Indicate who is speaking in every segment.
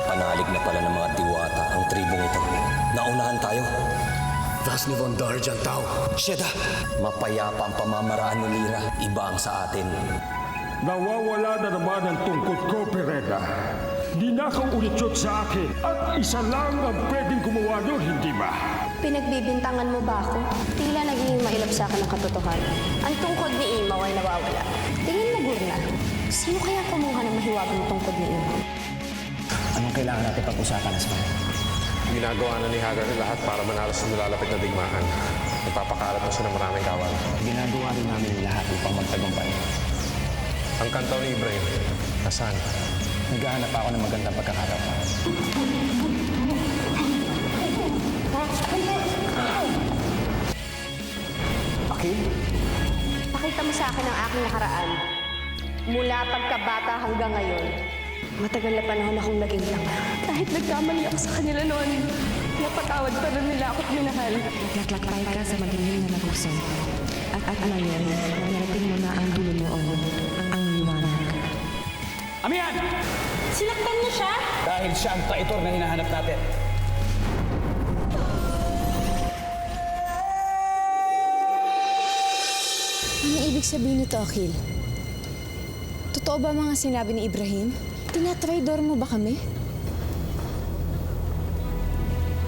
Speaker 1: Napanalig na pala ng mga diwata ang tribong ito. Naunahan tayo.
Speaker 2: Vas ni Von Darjan tao.
Speaker 1: Sheda! Mapayapa ang pamamaraan ni Lyra. Iba ang sa atin.
Speaker 3: Nawawala na naman ang tungkod ko, Pereda. Ninakaw ulit yun sa akin at isa lang ang pwedeng gumawa nun, hindi ba?
Speaker 4: Pinagbibintangan mo ba ako? Tila naging mailap sa akin ang katotohanan. Ang tungkod ni Imaw ay nawawala. Tingin mo, Gurna, sino kaya kumuha ng mahiwagang tungkod ni Imaw?
Speaker 5: Anong kailangan natin pag-usapan, Asval?
Speaker 6: Ginagawa na ni Hagar ng lahat para manalas sa nilalapit na digmaan. Nagpapakalat na siya ng maraming kawal.
Speaker 5: Ginagawa rin namin ang lahat upang magtagumpay.
Speaker 6: Ang kantaw ni Ibrahim, nasaan?
Speaker 5: Naghahanap ako ng magandang pagkakataon. Akil?
Speaker 4: Pakita mo sa akin ang aking nakaraan. Mula pagkabata hanggang ngayon, matagal na panahon akong naging tanga. Kahit nagkamali ako sa kanila noon, napatawad pa rin nila ako't minahal.
Speaker 7: Naglaklakbay ka sa madilim na puso. At ngayon, narating mo na ang dulo noon, ang liwanag.
Speaker 5: Amihan!
Speaker 4: Sinaktan niyo siya?
Speaker 5: Dahil siya ang traitor na hinahanap natin.
Speaker 8: Ano ibig sabihin nito, Akil? Totoo ba mga sinabi ni Ibrahim? Tinatraidor mo ba kami?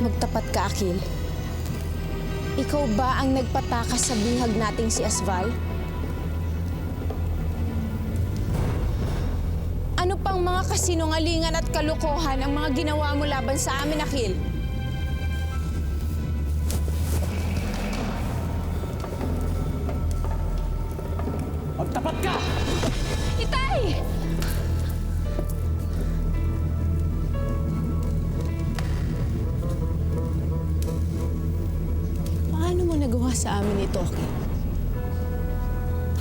Speaker 8: Magtapat ka, Akil. Ikaw ba ang nagpatakas sa bihag nating si Asval? Ano pang mga kasinungalingan at kalokohan ang mga ginawa mo laban sa amin, Akil?
Speaker 5: Magtapat ka!
Speaker 8: Itay! Paano mo nagawa sa amin ito, Akil?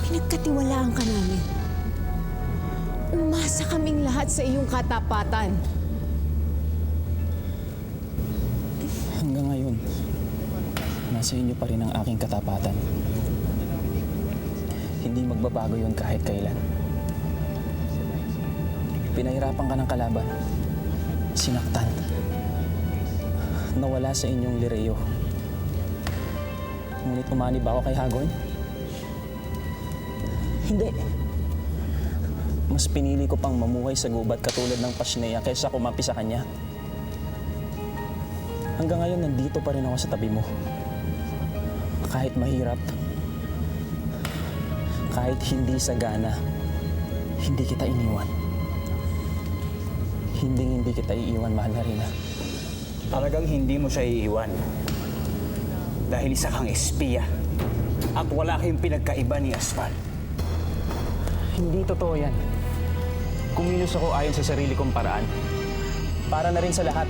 Speaker 8: Pinagkatiwalaan ka namin. Umasa kaming lahat sa iyong katapatan.
Speaker 5: Hanggang ngayon, nasa inyo pa rin ang aking katapatan. Hindi magbabago yun kahit kailan. Pinahirapan ka ng kalaban. Sinaktan. Nawala sa inyong lireyo. Ngunit umani ba ako kay Hagon? Hindi. Mas pinili ko pang mamuhay sa gubat katulad ng Pasneya kaysa kumapi sa kanya. Hanggang ngayon, nandito pa rin ako sa tabi mo. Kahit mahirap, kahit hindi sagana, hindi kita iniwan. Hindi kita iiwan, mahal na Rina.
Speaker 9: Talagang hindi mo siya iiwan. Dahil isa kang espiya. At wala kayong pinagkaiba ni Asval.
Speaker 5: Hindi totoo yan. Kumilos ako ayon sa sarili kong paraan. Para na rin sa lahat.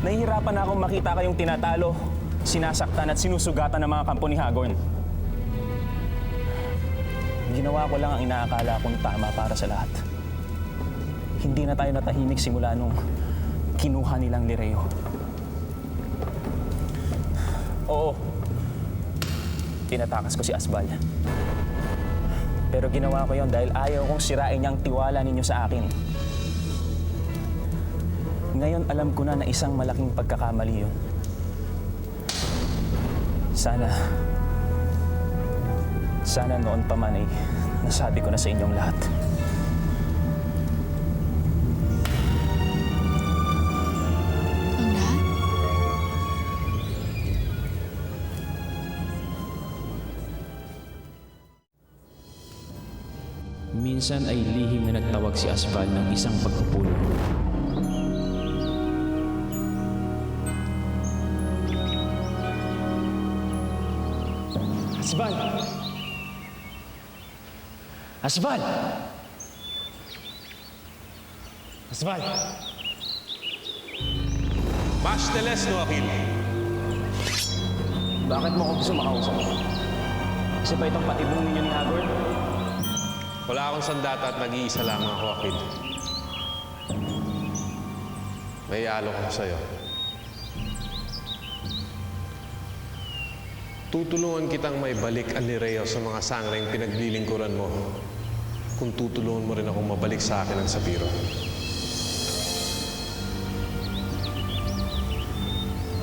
Speaker 5: Nahihirapan na akong makita kayong tinatalo, sinasaktan at sinusugatan ng mga kampo ni Hagorn. Ginawa ko lang ang inaakala kong tama para sa lahat. Hindi na tayo natahimik simula nung kinuha nilang Lireo. Oo, tinatakas ko si Asval. Pero ginawa ko yon dahil ayaw kong sirain niyang tiwala ninyo sa akin. Ngayon alam ko na na isang malaking pagkakamali yun. Sana noon pa man ay nasabi ko na sa inyong lahat.
Speaker 8: Ang lahat?
Speaker 10: Minsan ay lihim na nagtawag si Asval ng isang pagpupulong.
Speaker 5: Asval! Asval! Asval!
Speaker 6: Mas teles no, Akil.
Speaker 5: Bakit mo ako gusto makausap? Kasi ba itong patibong ninyo ni Hagorn?
Speaker 6: Wala akong sandata at nag-iisa lamang ako, Akil. May alok ko sa'yo. Tutulungan kitang may balik ang Lireo sa mga sangreng pinaglilingkuran mo. Kung tutulungan mo rin akong mabalik sa akin ang Sapiro.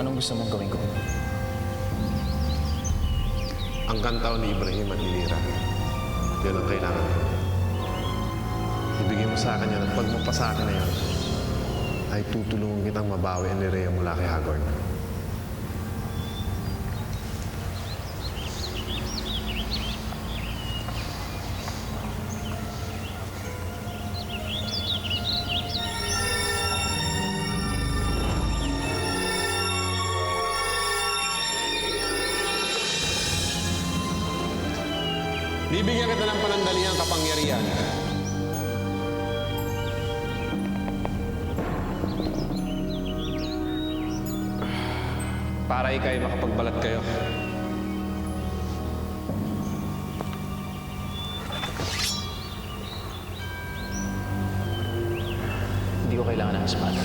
Speaker 5: Anong gusto mong gawin ko?
Speaker 6: Ang kantaw ni Ibrahim at ni Lira, yun ang kailangan ko. Ibigay mo sa akin yan at pag mo pa sa akin na yan, ay tutulungan kitang mabawi ang Lirea mula kay Hagorn. Bibigyan kita ng panandaliang kapangyarihan. Para ikay makapagbalat kayo.
Speaker 5: Hindi ko kailangan ng espada.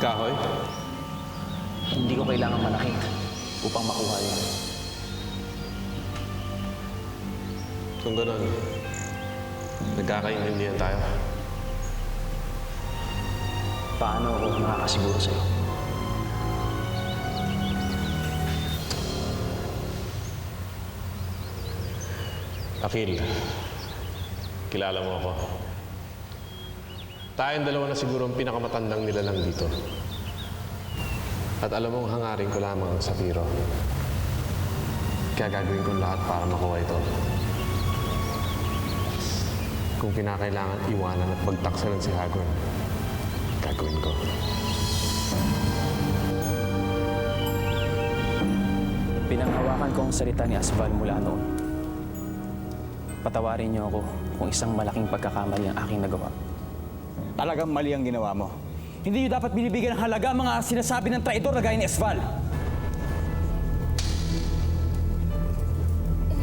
Speaker 6: Kahoy?
Speaker 5: Hindi ko kailangan manakit upang makuha yun.
Speaker 6: Kung gano'n, nagkakaintindihan tayo.
Speaker 5: Paano ako makakasiguro sa'yo?
Speaker 6: Akil, kilala mo ako. Tayong dalawa na siguro ang pinakamatandang nilalang dito. At alam mong hangarin ko lamang ang sapiro. Kaya gagawin ko lahat para makuha ito. Kung kinakailangan iwanan at bagtaksalan si Hagorn, gagawin ko.
Speaker 5: Pinanghawakan ko ang salita ni Asval mula noon. Patawarin niyo ako kung isang malaking pagkakamali ang aking nagawa.
Speaker 9: Talagang mali ang ginawa mo. Hindi niyo dapat binibigyan ng halaga ang mga sinasabi ng traidor na gaya ni Asval.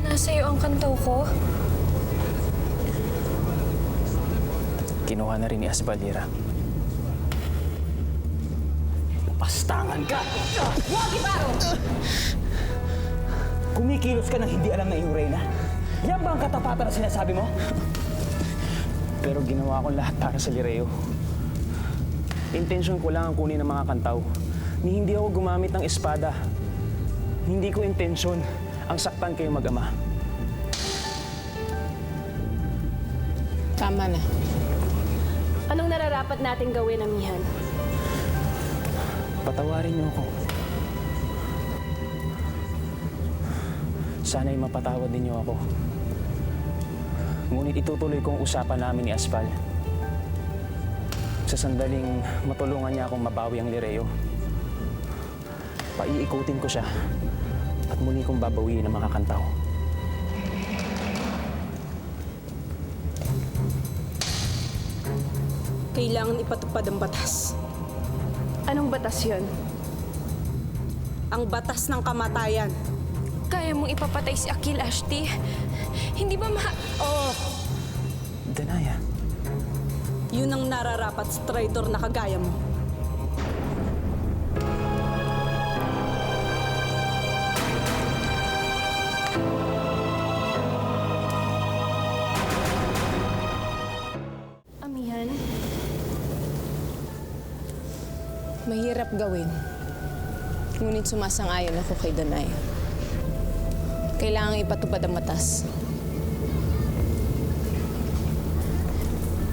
Speaker 8: Nasa iyo ang kantaw ko.
Speaker 5: Kinuha na rin ni Asval, Lira.
Speaker 9: Pastangan ka! Huwag iparo! Kumikilos ka nang hindi alam na iyong reyna? Yan ba ang katapatan na sinasabi mo?
Speaker 5: Pero ginawa ko lahat para sa Lireo. Intensyon ko lang ang kunin ng mga kantaw. Ni hindi ako gumamit ng espada. Hindi ko intensyon ang saktan kayo mag-ama.
Speaker 8: Tama na.
Speaker 4: Anong nararapat nating gawin, Amihan?
Speaker 5: Patawarin niyo ako. Sana'y mapatawad ninyo ako. Ngunit itutuloy kong usapan namin ni Asval. Sa sandaling matulungan niya akong mabawi ang Lireo, paiikutin ko siya at muli kong babawiin ang mga kantaw.
Speaker 11: Kailangan ipatupad ang batas.
Speaker 4: Anong batas yun?
Speaker 11: Ang batas ng kamatayan.
Speaker 8: Kaya mong ipapatay si Akil, Ashti? Hindi ba
Speaker 11: Oo,
Speaker 5: Danaya,
Speaker 11: yun ang nararapat sa traitor na kagaya mo.
Speaker 4: Amihan?
Speaker 8: mahirap gawin? Ngunit sumasang-ayon ako kay Danaya. Kailangang ipatupad ang batas.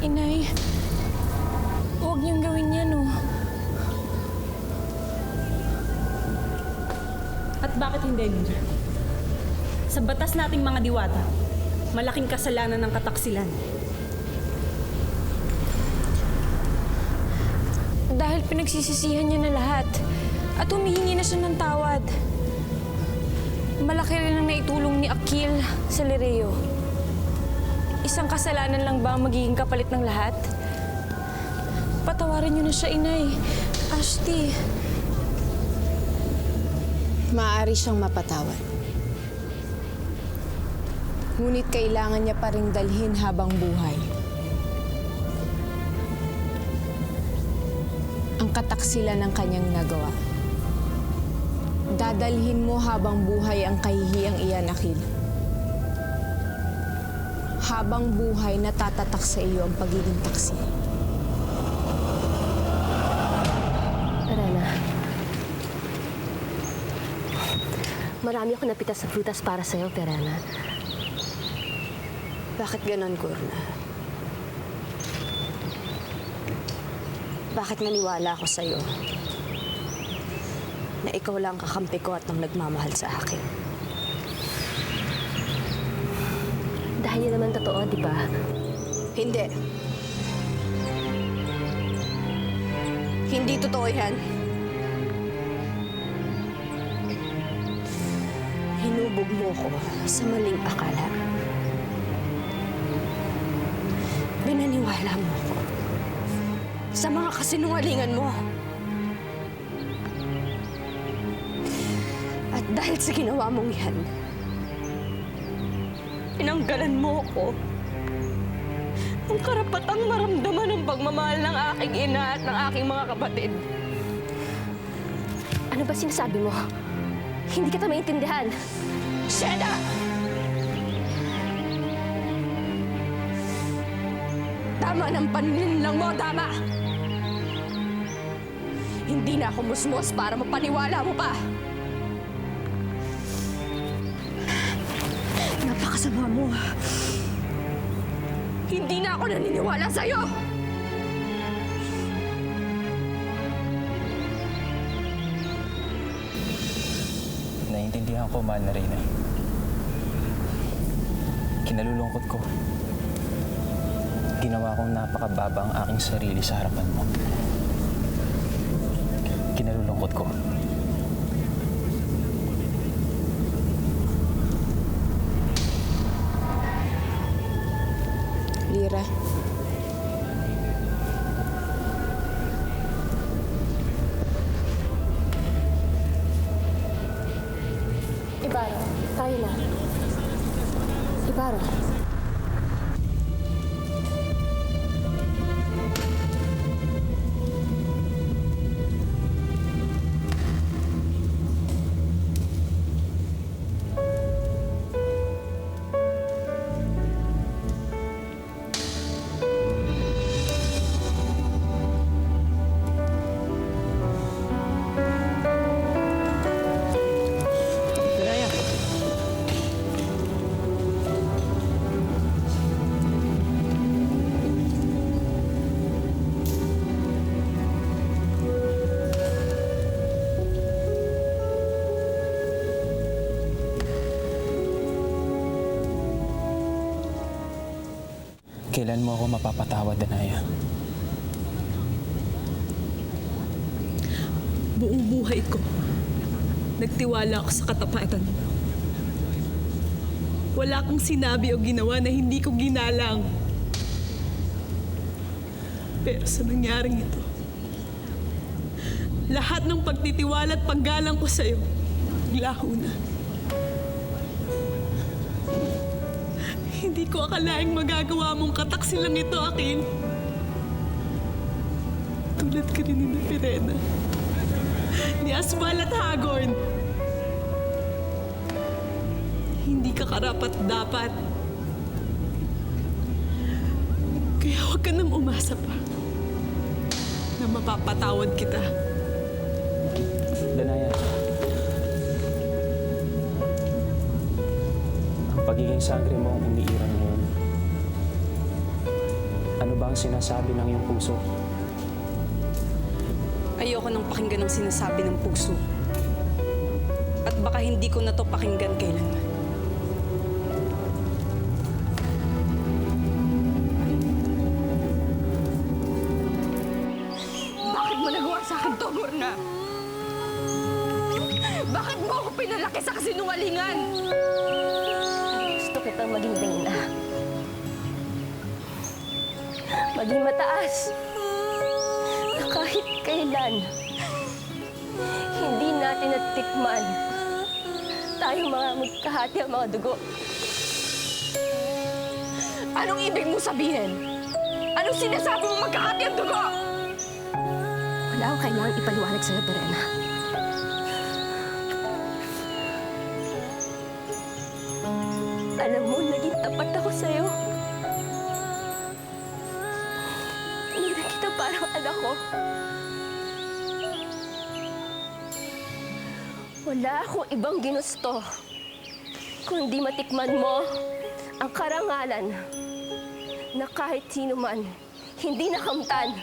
Speaker 8: Inay, huwag niyong gawin yan, oh.
Speaker 11: At bakit hindi, Lira? Sa batas nating mga diwata, malaking kasalanan ng kataksilan.
Speaker 8: Dahil pinagsisisihan niya na lahat at humihingi na siya ng tawad. Malaki rin ang naitulong ni Akil sa Lireo. Isang kasalanan lang ba ang magiging kapalit ng lahat? Patawarin niyo na siya, Inay. Ashti. Maaari siyang mapatawad. Ngunit kailangan niya pa ring dalhin habang buhay ang kataksilan ng kanyang nagawa. Dadalhin mo habang buhay ang kahihiyang iyan, Akil. Habang buhay, natatatak sa iyo ang pagiging taksi.
Speaker 4: Verena, marami ako napitas sa prutas para sa'yo, Verena.
Speaker 8: Bakit ganon, Gurna? Bakit naniwala ako sa'yo na ikaw lang kakampi ko at nang nagmamahal sa akin?
Speaker 4: Dahil yun naman totoo, di ba?
Speaker 8: Hindi. Hindi totoo yan. Hinubog mo ko sa maling akala. Binaniwala mo ko sa mga kasinungalingan mo. At dahil sa ginawa mong yan, tinanggalan mo ko ang karapatang maramdaman ng pagmamahal ng aking ina at ng aking mga kapatid.
Speaker 4: Ano ba sinasabi mo? Hindi kita maintindihan.
Speaker 8: Sheda! Tama ng paninilang mo, tama! Hindi na ako musmos para mapaniwala mo pa. Napakasama mo. Hindi na ako naniniwala sa'yo!
Speaker 5: Naiintindihan ko, mahal na Reyna. Kinalulungkot ko. Ginawa kong napakababa ang aking sarili sa harapan mo. Kinalulungkot ko.
Speaker 8: Lira.
Speaker 4: Ibarra, tayo na. Ibarra.
Speaker 5: Kailan mo ako mapapatawad, Danaya?
Speaker 11: Buong buhay ko, nagtiwala ako sa katapatan mo. Wala akong sinabi o ginawa na hindi ko ginalang. Pero sa nangyaring ito, lahat ng pagtitiwala at paggalang ko sa'yo, laho na. Hindi ko akalaing magagawa mong kataksilang ito, Akin. Tulad ka rin ni Verena, ni Asbal at Hagorn. Hindi ka karapat-dapat. Kaya huwag ka nang umasa pa na mapapatawad kita.
Speaker 5: Danaya, ang pagiging sangre mo ang umiiral ngayon. Ano ba ang sinasabi ng iyong puso?
Speaker 11: Ayoko nang pakinggan ang sinasabi ng puso. At baka hindi ko na to pakinggan kailanman.
Speaker 8: Bakit mo nagawa sa akin to, Gurna? Bakit mo ako pinalaki sa kasinungalingan?
Speaker 4: Gusto kitang maging Reyna. Maging mataas. Na kahit kailan, hindi natin natikman. Tayo mga magkahati ang mga dugo.
Speaker 8: Anong ibig mo sabihin? Anong sinasabi mo magkahati ang dugo?
Speaker 4: Wala akong kailangang ipaliwanag sa'yo, Verena. Alam mo, naging tapat ako sa'yo. Hindi na kita parang anak ko. Wala akong ibang ginusto, kundi matikman mo ang karangalan na kahit sino man hindi nakamtan.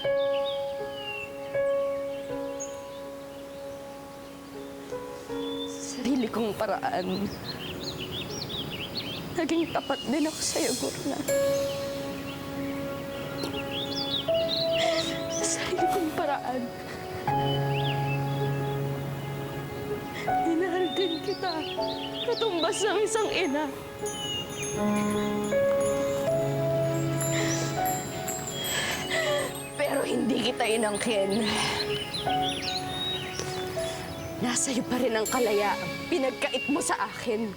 Speaker 4: Sa sarili kong paraan, naging tapat din ako sa'yo, Gurna. Sa sarili kong paraan, minahal din kita, katumbas ng isang ina. Pero hindi kita inangkin. Nasa iyo pa rin ang kalayaan pinagkait mo sa akin.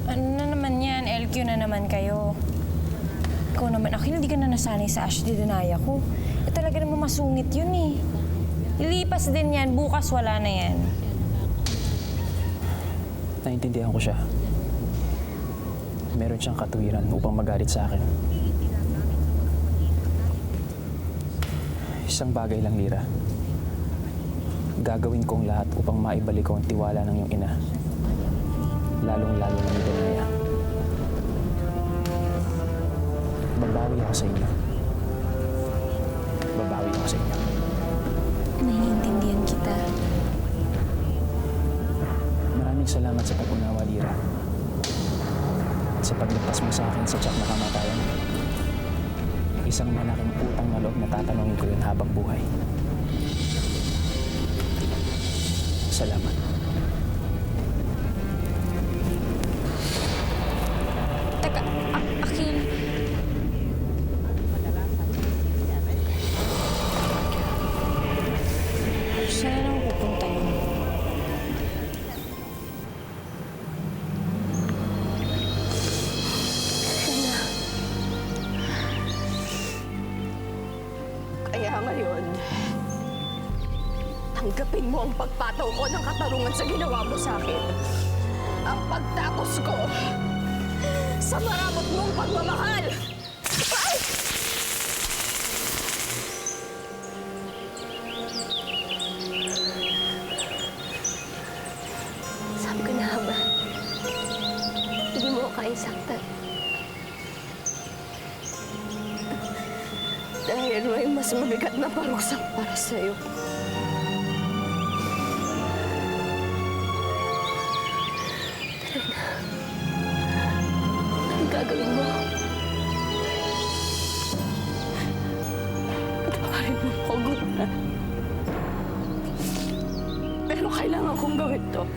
Speaker 7: Ano na naman yan? LQ na naman kayo. Ikaw naman, Akhil, hindi ka na nasanay sa Ashley Denaya ko. Talaga naman masungit yun eh. Ilipas din yan, bukas wala na yan.
Speaker 5: Naintindihan ko siya. Meron siyang katuwiran upang magalit sa akin. Isang bagay lang, Lira. Gagawin kong lahat upang maibalik ko ang tiwala ng iyong ina. Lalong-lalo na ni Denaya. Babawi ako sa inyo. Babawi ako sa inyo.
Speaker 7: Naiintindihan kita.
Speaker 5: Maraming salamat sa pag-unawa, Lira. At sa paglagpas mo sa akin sa tiyak na kamatayan. Isang malaking utang na loob na tatanungin ko yun habang buhay. Salamat.
Speaker 7: Teka, Akhil. Saan na lang pupunta yun?
Speaker 4: Kaya ngayon, tanggapin mo ang pagpataw ko ng katarungan sa ginawa mo sa akin. Ang pagtapos ko sa maramot mong pagmamahal. Ay! Sabi ko na ba, hindi mo kaya saktan. Dahil may mas mabigat na parusa para sa'yo. Tara na. Anong gagawin mo? Patawarin mo ako, Gurna. Pero kailangan kong gawin to.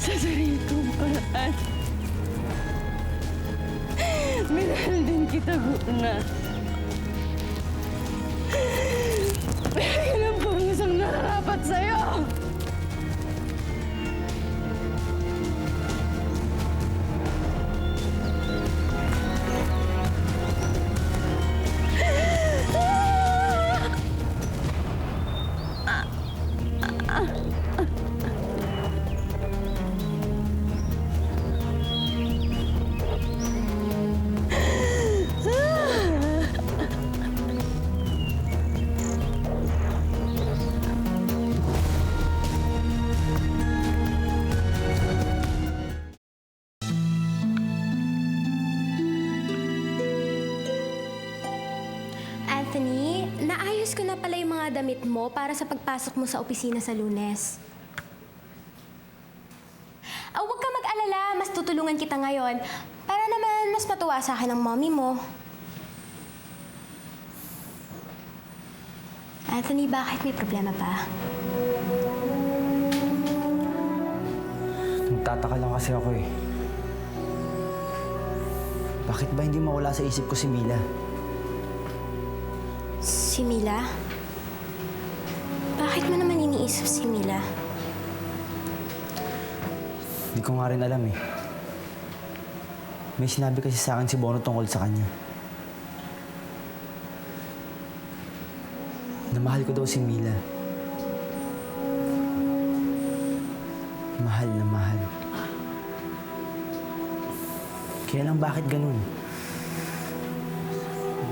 Speaker 4: Sa sarili kong paraan. Minahal din kita, Gurna. Pero yun ang parusang nararapat sa'yo.
Speaker 12: Anthony, naayos ko na pala yung mga damit mo para sa pagpasok mo sa opisina sa Lunes. Huwag ka mag-alala, mas tutulungan kita ngayon para naman mas matuwa sa akin ang mommy mo. Anthony, bakit may problema pa?
Speaker 13: Nagtataka lang kasi ako eh. Bakit ba hindi mawala sa isip ko si Mila?
Speaker 12: Si Mila? Bakit mo naman iniisip si Mila?
Speaker 9: Hindi ko nga rin alam eh. May sinabi kasi sa akin si Bono tungkol sa kanya. Namahal ko daw si Mila. Mahal na mahal. Kaya lang bakit ganun?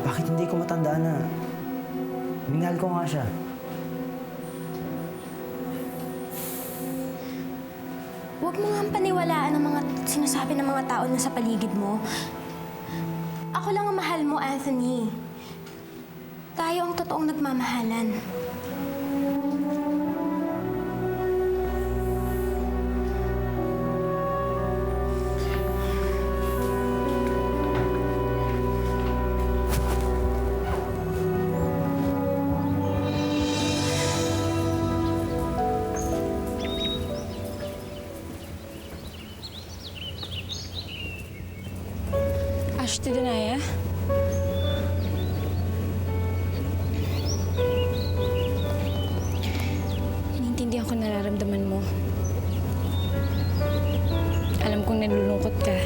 Speaker 9: Bakit hindi ko matandaan na minahal ko nga siya?
Speaker 12: Huwag mo nga paniwalaan ang mga sinasabi ng mga tao na sa paligid mo. Ako lang ang mahal mo, Anthony. Tayo ang totoong nagmamahalan.
Speaker 7: Ashley Denaya? Inintindihan ko nararamdaman mo. Alam kong nalulungkot ka.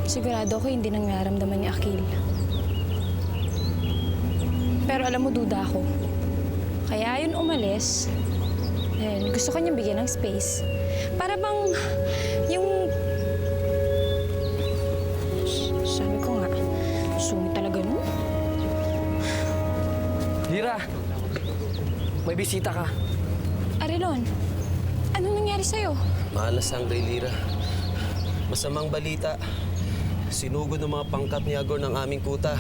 Speaker 7: Sigurado ako hindi nang nararamdaman ni Akil. Pero alam mo, duda ako. Kaya yun umalis. Dahil gusto ko niyang bigyan ng space. Para bang yung... Sabi ko nga, sungit talaga nun.
Speaker 2: Lira! May bisita ka.
Speaker 7: Arilon, anong nangyari sa'yo?
Speaker 1: Mahal na sangre, Lira. Masamang balita. Sinugod ng mga pangkat ni Agor ng aming kuta.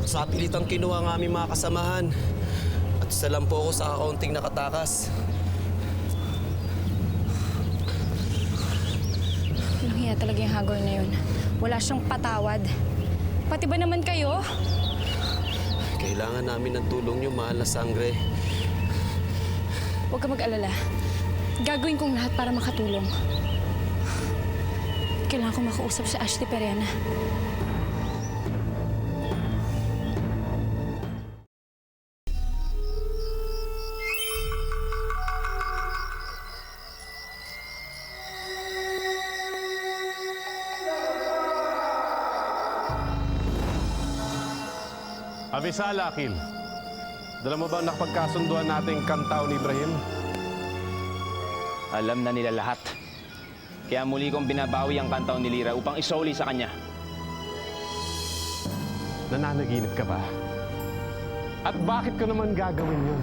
Speaker 1: Sa pilitang kinuha ang aming mga kasamahan. At isa lang po ako sa kaunting nakatakas.
Speaker 7: Walang hiya talaga yung Hagor na yun. Wala siyang patawad. Pati ba naman kayo?
Speaker 1: Kailangan namin ng tulong niyo, mahal na sangre.
Speaker 7: Huwag ka mag-alala. Gagawin kong lahat para makatulong. Kailangan ko makausap si Ashley Perena.
Speaker 6: Abisala, Akil. Dala mo ba ang nakapagkasunduan nating kantao ni Ibrahim?
Speaker 5: Alam na nila lahat. Kaya muli kong binabawi ang kantaw ni Lira upang isoli sa kanya.
Speaker 6: Nananaginip ka ba? At bakit ko naman gagawin yun?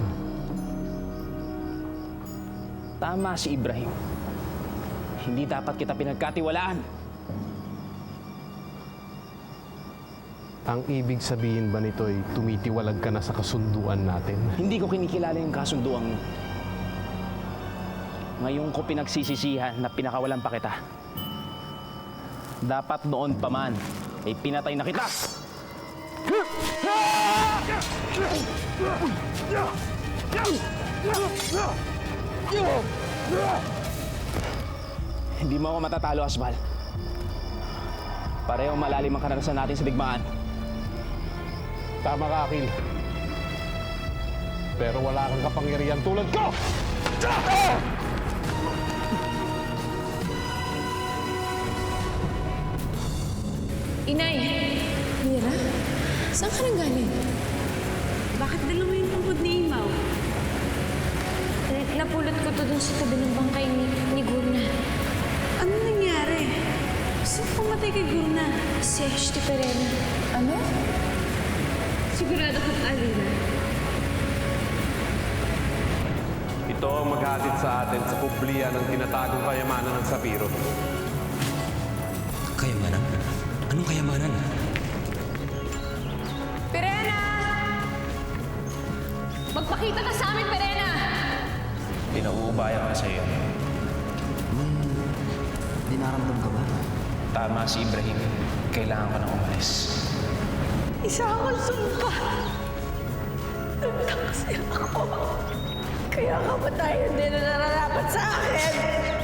Speaker 5: Tama si Ibrahim. Hindi dapat kita pinagkatiwalaan.
Speaker 6: Ang ibig sabihin ba nito ay tumitiwalag ka na sa kasunduan natin?
Speaker 5: Hindi ko kinikilala yung kasunduang ngayon ko pinagsisisihan na pinakawalan pa kita. Dapat noon pa man ay pinatay na kita! Hindi mo ako matatalo, Asbal. Pareho malalim ang karanasan natin sa digmaan.
Speaker 6: Tama ka, Akil. Pero wala kang kapangyarihan tulad ko!
Speaker 7: Inay!
Speaker 8: Lira, saan ka nang galing?
Speaker 11: Bakit dala mo yung tungkod ni Imaw?
Speaker 7: Napulot ko to dun sa tabi ng bangkay ni Gurna.
Speaker 11: Ano nangyari? Saan pumatay kay Gurna?
Speaker 7: Si Ashley Perena. Ano?
Speaker 11: Sigurado kang Alina.
Speaker 6: Ito ang maghatid sa atin sa publiya ng tinatagong kayamanan ng Sapiro.
Speaker 1: Kayamanan? Anong kayamanan?
Speaker 7: Perena! Magpakita ka sa amin, Perena!
Speaker 5: Pinauubaya ka sa'yo.
Speaker 9: Dinaramdam ka ba?
Speaker 5: Tama si Ibrahim. Kailangan ko nang umalis.
Speaker 11: Isa akong sumpa. Nagtakas ako. Kaya kamatayan din na nararapat sa akin.